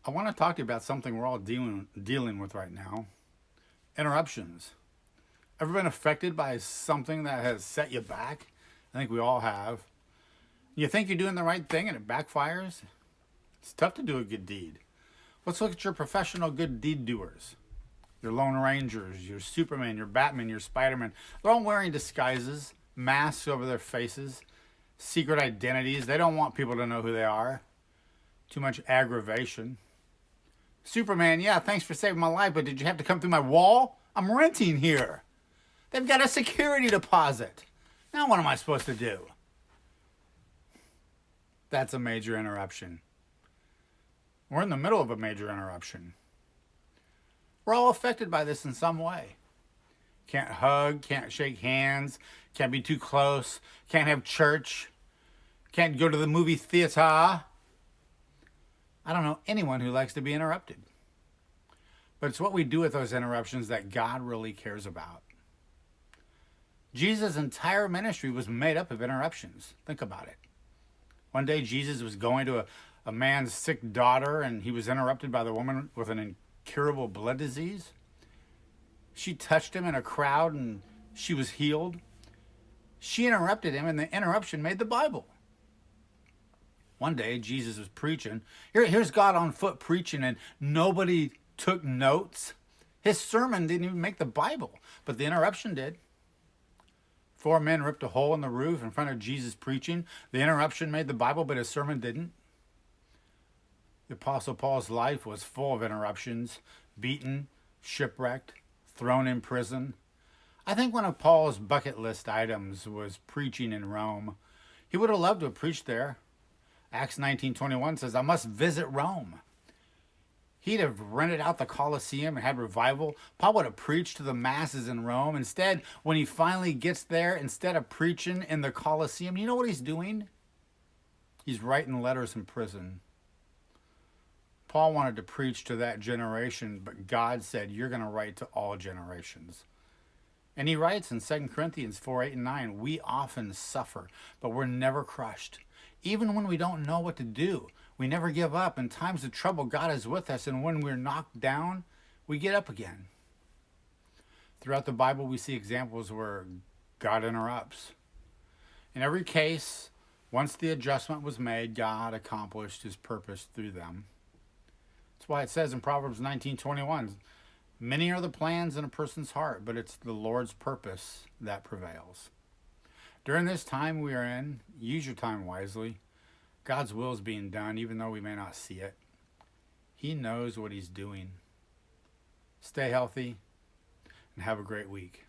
I want to talk to you about something we're all dealing with right now. Interruptions. Ever been affected by something that has set you back? I think we all have. You think you're doing the right thing and it backfires? It's tough to do a good deed. Let's look at your professional good deed doers. Your Lone Rangers, your Superman, your Batman, your Spider-Man. They're all wearing disguises, masks over their faces, secret identities. They don't want people to know who they are. Too much aggravation. Superman, yeah, thanks for saving my life, but did you have to come through my wall? I'm renting here. They've got a security deposit. Now what am I supposed to do? That's a major interruption. We're in the middle of a major interruption. We're all affected by this in some way. Can't hug, can't shake hands, can't be too close, can't have church, can't go to the movie theater. I don't know anyone who likes to be interrupted. But it's what we do with those interruptions that God really cares about. Jesus' entire ministry was made up of interruptions. Think about it. One day Jesus was going to a man's sick daughter, and he was interrupted by the woman with an incurable blood disease. She touched him in a crowd and she was healed. She interrupted him, and the interruption made the Bible. One day Jesus was preaching. Here's God on foot preaching, and nobody took notes. His sermon didn't even make the Bible, but the interruption did. 4 men ripped a hole in the roof in front of Jesus preaching. The interruption made the Bible, but his sermon didn't. The Apostle Paul's life was full of interruptions: beaten, shipwrecked, thrown in prison. I think one of Paul's bucket list items was preaching in Rome. He would have loved to have preached there. Acts 19:21 says, I must visit Rome. He'd have rented out the Colosseum and had revival. Paul would have preached to the masses in Rome. Instead, when he finally gets there, instead of preaching in the Colosseum, you know what he's doing? He's writing letters in prison. Paul wanted to preach to that generation, but God said, you're going to write to all generations. And he writes in 2 Corinthians 4:8-9, we often suffer, but we're never crushed. Even when we don't know what to do, we never give up. In times of trouble, God is with us, and when we're knocked down, we get up again. Throughout the Bible, we see examples where God interrupts. In every case, once the adjustment was made, God accomplished his purpose through them. That's why it says in Proverbs 19:21, many are the plans in a person's heart, but it's the Lord's purpose that prevails. During this time we are in, use your time wisely. God's will is being done, even though we may not see it. He knows what he's doing. Stay healthy and have a great week.